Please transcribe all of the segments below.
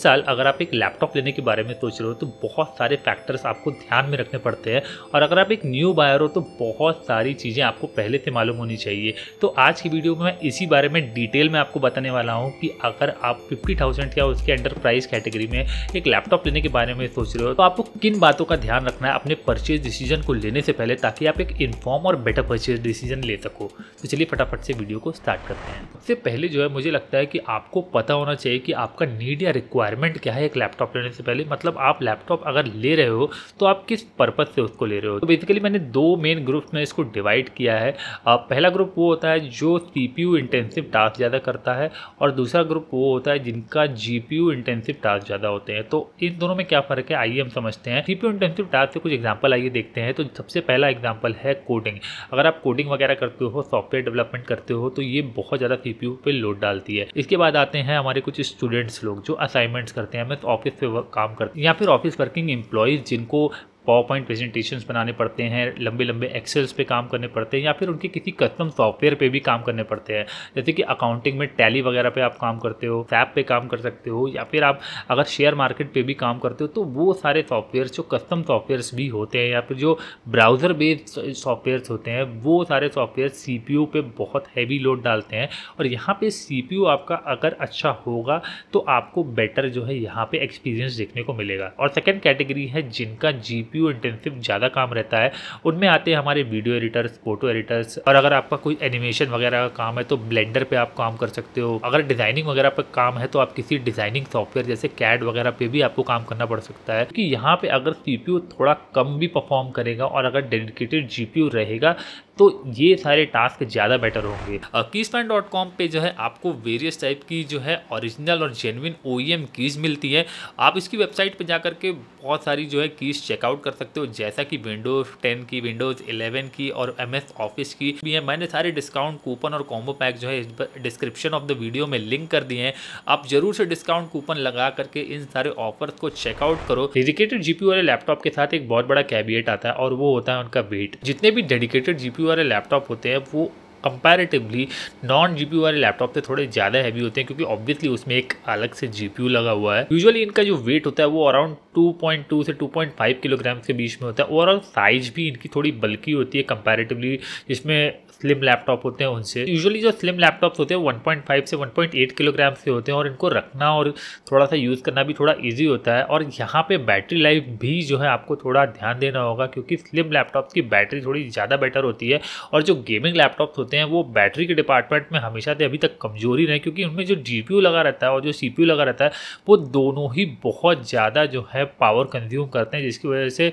साल अगर आप एक लैपटॉप लेने के बारे में सोच रहे हो तो बहुत सारे फैक्टर्स आपको ध्यान में रखने पड़ते हैं, और अगर आप एक न्यू बायर हो तो बहुत सारी चीज़ें आपको पहले से मालूम होनी चाहिए। तो आज की वीडियो में मैं इसी बारे में डिटेल में आपको बताने वाला हूँ कि अगर आप 50,000 या उसके अंडर प्राइस कैटेगरी में एक लैपटॉप लेने के बारे में सोच रहे हो तो आपको किन बातों का ध्यान रखना है अपने परचेज डिसीजन को लेने से पहले, ताकि आप एक इन्फॉर्म और बेटर परचेज डिसीजन ले सको। तो चलिए फटाफट से वीडियो को स्टार्ट करते हैं। सबसे पहले जो है मुझे लगता है कि आपको पता होना चाहिए कि आपका नीड या रिक्वायरमेंट क्या है एक लैपटॉप लेने से पहले। मतलब आप लैपटॉप अगर ले रहे हो तो आप किस पर्पज से उसको ले रहे हो। तो बेसिकली मैंने दो मेन ग्रुप्स में इसको डिवाइड किया है। पहला ग्रुप वो होता है जो CPU इंटेंसिव टास्क ज़्यादा करता है, और दूसरा ग्रुप वो होता है जिनका GPU इंटेंसिव टास्क ज़्यादा होते हैं। तो इन दोनों में क्या फ़र्क है आइए हम समझते हैं। CPU इंटेंसिव टास्क से कुछ एग्जाम्पल आइए देखते हैं। तो सबसे पहला एग्जाम्पल है कोडिंग। अगर आप कोडिंग वगैरह करते हो, सॉफ्टवेयर डेवलपमेंट करते हो, तो ये बहुत ज़्यादा CPU पे लोड डालती है। इसके बाद आते हैं हमारे कुछ स्टूडेंट्स लोग जो असाइनमेंट्स करते हैं, ऑफिस पे काम करते हैं, या फिर ऑफिस वर्किंग एम्प्लॉयज़ जिनको पावर पॉइंट प्रेजेंटेशंस बनाने पड़ते हैं, लंबे लंबे एक्सेल्स पे काम करने पड़ते हैं, या फिर उनके किसी कस्टम सॉफ्टवेयर पे भी काम करने पड़ते हैं। जैसे कि अकाउंटिंग में टैली वगैरह पे आप काम करते हो, सैप पे काम कर सकते हो, या फिर आप अगर शेयर मार्केट पे भी काम करते हो तो वो सारे सॉफ्टवेयर जो कस्टम सॉफ्टवेयर्स भी होते हैं, या फिर जो ब्राउज़र बेस्ड सॉफ्टवेयर्स होते हैं, वो सारे सॉफ्टवेयर CPU पे बहुत हैवी लोड डालते हैं। और यहाँ पे CPU आपका अगर अच्छा होगा तो आपको बेटर जो है यहाँ पे एक्सपीरियंस देखने को मिलेगा। और सेकेंड कैटेगरी है जिनका GPU इंटेंसिव ज़्यादा काम रहता है। उनमें आते हैं हमारे वीडियो एडिटर्स, फोटो एडिटर्स, और अगर आपका कोई एनिमेशन वगैरह का काम है तो ब्लेंडर पे आप काम कर सकते हो। अगर डिज़ाइनिंग वगैरह पे काम है तो आप किसी डिज़ाइनिंग सॉफ्टवेयर जैसे CAD वगैरह पे भी आपको काम करना पड़ सकता है। कि यहाँ पे अगर CPU थोड़ा कम भी परफॉर्म करेगा और अगर डेडिकेटेड GPU रहेगा तो ये सारे टास्क ज़्यादा बेटर होंगे। keyspan.com पे जो है आपको वेरियस टाइप की जो है ओरिजिनल और जेन्युइन OEM कीज़ मिलती है। आप इसकी वेबसाइट पे जा कर के बहुत सारी जो है कीज़ चेकआउट कर सकते हो, जैसा कि Windows 10 की, Windows 11 की और MS ऑफिस की भी है। मैंने सारे डिस्काउंट कूपन और कॉम्बो पैक जो है डिस्क्रिप्शन ऑफ द वीडियो में लिंक कर दिए हैं। आप जरूर से डिस्काउंट कूपन लगा करके इन सारे ऑफर्स को चेकआउट करो। डेडिकेटेड GPU वाले लैपटॉप के साथ एक बहुत बड़ा कैविएट आता है, और वो होता है उनका वेट। जितने भी डेडिकेटेड GPU वाले लैपटॉप होते हैं वो कंपैरेटिवली नॉन GPU वाले लैपटॉप से थोड़े ज़्यादा हैवी होते हैं, क्योंकि ऑब्वियसली उसमें एक अलग से GPU लगा हुआ है। यूजुअली इनका जो वेट होता है वो अराउंड 2.2 से 2.5 किलोग्राम के बीच में होता है। ओवरऑल साइज भी इनकी थोड़ी बल्की होती है कंपैरेटिवली, जिसमें स्लिम लैपटॉप होते हैं उनसे। यूजुअली जो स्लिम लैपटॉप्स होते हैं 1.5 से 1.8 किलोग्राम से होते हैं, और इनको रखना और थोड़ा सा यूज़ करना भी थोड़ा ईजी होता है। और यहाँ पे बैटरी लाइफ भी जो है आपको थोड़ा ध्यान देना होगा, क्योंकि स्लिम लैपटॉप्स की बैटरी थोड़ी ज़्यादा बेटर होती है। और जो गेमिंग लैपटॉप्स होते हैं वो बैटरी के डिपार्टमेंट में हमेशा से अभी तक कमजोरी रहे, क्योंकि उनमें जो GPU लगा रहता है और जो CPU लगा रहता है वो दोनों ही बहुत ज़्यादा जो है पावर कंज्यूम करते हैं, जिसकी वजह से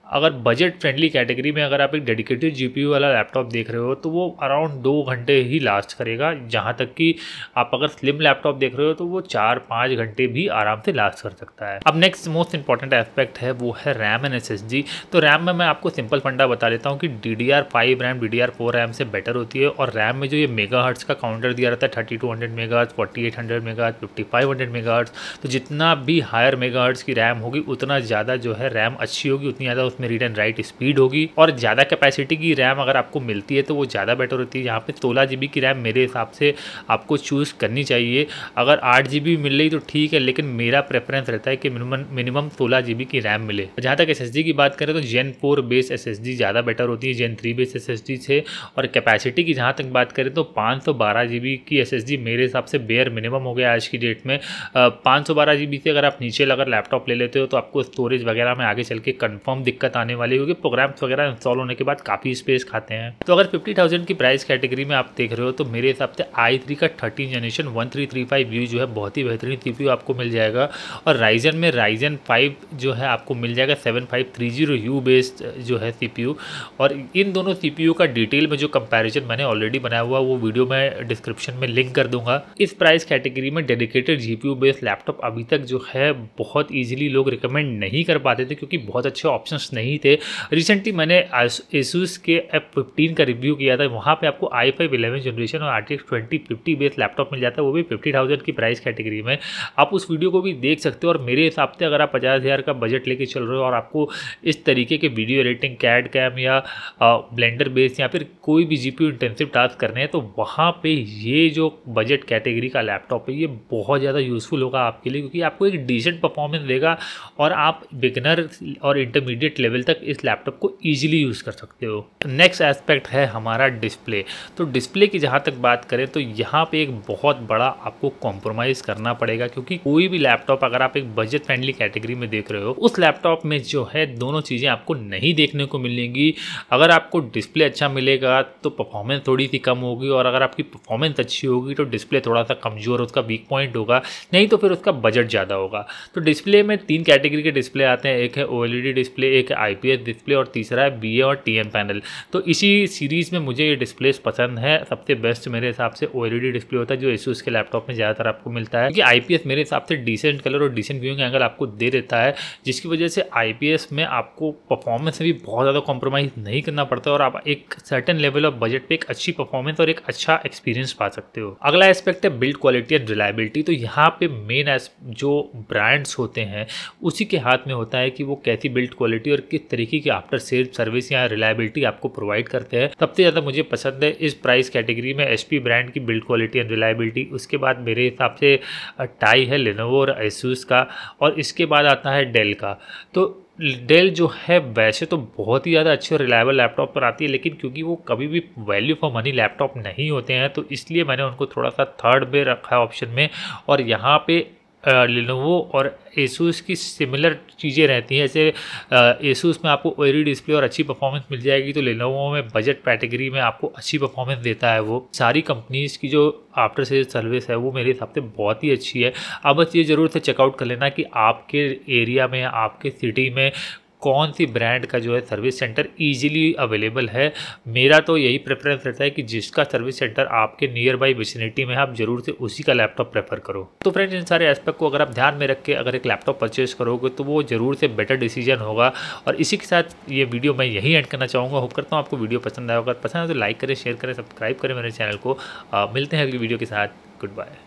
अगर बजट फ्रेंडली कैटेगरी में अगर आप एक डेडिकेटेड GPU वाला लैपटॉप देख रहे हो तो वो अराउंड 2 घंटे ही लास्ट करेगा। जहाँ तक कि आप अगर स्लिम लैपटॉप देख रहे हो तो वो 4-5 घंटे भी आराम से लास्ट कर सकता है। अब नेक्स्ट मोस्ट इंपॉर्टेंट एस्पेक्ट है वो है रैम एंड SSD। तो रैम में मैं आपको सिंपल फंडा बता देता हूँ कि DDR5 रैम DDR4 रैम से बेटर होती है। और रैम में जो ये मेगाहर्ट्ज़ का काउंटर दिया रहता है 3200 मेगाहर्ट्ज़, 4800 मेगाहर्ट्ज़, 5500 मेगाहर्ट्ज़, तो जितना भी हायर मेगाहर्ट्ज़ की रैम होगी उतना ज़्यादा जो है रैम अच्छी होगी, उतनी ज़्यादा में रीड एंड राइट स्पीड होगी। और ज़्यादा कैपेसिटी की रैम अगर आपको मिलती है तो वो ज़्यादा बेटर होती है। यहाँ पे 16 GB की रैम मेरे हिसाब से आपको चूज़ करनी चाहिए। अगर 8 GB मिल रही तो ठीक है, लेकिन मेरा प्रेफरेंस रहता है कि मिनिमम 16 GB की रैम मिले। जहाँ तक SSD की बात करें तो Gen 4 बेस SSD ज़्यादा बेटर होती है Gen 3 बेस SSD से। और कैपेसिटी की जहाँ तक बात करें तो 512 GB की SSD मेरे हिसाब से बेयर मिनिमम हो गया आज की डेट में। 512 GB से अगर आप नीचे अगर लैपटॉप ले लेते हो तो आपको स्टोरेज वगैरह में आगे चल के कन्फर्म दिक्कत आने वाली, क्योंकि प्रोग्राम्स वगैरह इंस्टॉल होने के बाद काफ़ी स्पेस खाते हैं। तो अगर 50,000 की प्राइस कैटेगरी में आप देख रहे हो तो मेरे हिसाब से i3 का 13 जनरेशन 1335U जो है बहुत ही बेहतरीन CPU आपको मिल जाएगा। और राइजन में Ryzen 5 जो है आपको मिल जाएगा 7530U बेस्ड जो है CPU। और इन दोनों CPU का डिटेल में जो कंपैरिजन मैंने ऑलरेडी बनाया हुआ वो वीडियो मैं डिस्क्रिप्शन में लिंक कर दूंगा। इस प्राइस कैटेगरी में डेडिकेटेड GPU बेस्ड लैपटॉप अभी तक जो है बहुत ईजिली लोग रिकमेंड नहीं कर पाते थे, क्योंकि बहुत अच्छे ऑप्शंस नहीं थे। रिसेंटली मैंने Asus के F15 का रिव्यू किया था, वहाँ पे आपको i5 11 जनरेशन और RTX 2050 बेस लैपटॉप मिल जाता है, वो भी 50,000 की प्राइस कैटेगरी में। आप उस वीडियो को भी देख सकते हो। और मेरे हिसाब से अगर आप 50,000 का बजट लेके चल रहे हो और आपको इस तरीके के वीडियो एडिटिंग, कैड कैम या ब्लेंडर बेस या फिर कोई भी GPU इंटेंसिव टास्क करने हैं, तो वहाँ पे ये जो बजट कैटेगरी का लैपटॉप है ये बहुत ज़्यादा यूज़फुल होगा आपके लिए, क्योंकि आपको एक डिसेंट परफॉर्मेंस देगा और आप बिगिनर और इंटरमीडिएट लेवल तक इस लैपटॉप को ईजिली यूज़ कर सकते हो। नेक्स्ट एस्पेक्ट है हमारा डिस्प्ले। तो डिस्प्ले की जहाँ तक बात करें तो यहाँ पे एक बहुत बड़ा आपको कॉम्प्रोमाइज़ करना पड़ेगा, क्योंकि कोई भी लैपटॉप अगर आप एक बजट फ्रेंडली कैटेगरी में देख रहे हो, उस लैपटॉप में जो है दोनों चीज़ें आपको नहीं देखने को मिलेंगी। अगर आपको डिस्प्ले अच्छा मिलेगा तो परफॉर्मेंस थोड़ी सी कम होगी, और अगर आपकी परफॉर्मेंस अच्छी होगी तो डिस्प्ले थोड़ा सा कमज़ोर, उसका वीक पॉइंट होगा, नहीं तो फिर उसका बजट ज़्यादा होगा। तो डिस्प्ले में 3 कैटेगरी के डिस्प्ले आते हैं, एक है OLED डिस्प्ले, एक है IPS डिस्प्ले और तीसरा है BA और TN पैनल। तो इसी सीरीज़ में मुझे ये डिस्प्लेस पसंद है। सबसे बेस्ट मेरे हिसाब से OLED डिस्प्ले होता है, जो Asus के लैपटॉप में ज़्यादातर आपको मिलता है, क्योंकि IPS मेरे हिसाब से डिसेंट कलर और डिसेंट व्यूइंग एंगल आपको दे देता है, जिसकी वजह से IPS में आपको परफॉर्मेंस में भी बहुत ज़्यादा कॉम्प्रोमाइज़ नहीं करना पड़ता और आप एक सर्टेन लेवल ऑफ बजट पे एक अच्छी परफॉर्मेंस और एक अच्छा एक्सपीरियंस पा सकते हो। अगला एस्पेक्ट है बिल्ड क्वालिटी एंड रिलायबिलिटी। तो यहाँ पे मेन जो ब्रांड्स होते हैं उसी के हाथ में होता है कि वो कैसी बिल्ड क्वालिटी और किस तरीके की आफ्टर सेल सर्विस या रिलायबिलिटी आपको प्रोवाइड करते हैं। सबसे ज़्यादा मुझे पसंद है इस प्राइस कैटेगरी में HP ब्रांड की बिल्ड क्वालिटी एंड रिलायबिलिटी। उसके बाद मेरे हिसाब से टाई है Lenovo और Asus का, और इसके बाद आता है डेल का। तो डेल जो है वैसे तो बहुत ही ज़्यादा अच्छे और रिलायबल लैपटॉप पर आती है, लेकिन क्योंकि वो कभी भी वैल्यू फॉर मनी लैपटॉप नहीं होते हैं, तो इसलिए मैंने उनको थोड़ा सा थर्ड में रखा है ऑप्शन में। और यहाँ पे Lenovo और Asus की सिमिलर चीज़ें रहती हैं। जैसे Asus में आपको OLED डिस्प्ले और अच्छी परफॉर्मेंस मिल जाएगी, तो Lenovo में बजट कैटेगरी में आपको अच्छी परफॉर्मेंस देता है। वो सारी कंपनीज़ की जो आफ्टर सेल सर्विस है वो मेरे हिसाब से बहुत ही अच्छी है। अब बस ये ज़रूर से चेकआउट कर लेना कि आपके एरिया में, आपके सिटी में कौन सी ब्रांड का जो है सर्विस सेंटर इजीली अवेलेबल है। मेरा तो यही प्रेफरेंस रहता है कि जिसका सर्विस सेंटर आपके नियर बाई विसिनिटी में है, आप जरूर से उसी का लैपटॉप प्रेफर करो। तो फ्रेंड्स, इन सारे एस्पेक्ट को अगर आप ध्यान में रख के अगर एक लैपटॉप परचेज करोगे तो वो जरूर से बेटर डिसीजन होगा। और इसी के साथ ये वीडियो मैं यही एंड करना चाहूँगा। होप करता हूँ आपको वीडियो पसंद आया। अगर पसंद है तो लाइक करें, शेयर करें, सब्सक्राइब करें मेरे चैनल को। मिलते हैं अगली वीडियो के साथ। Good bye.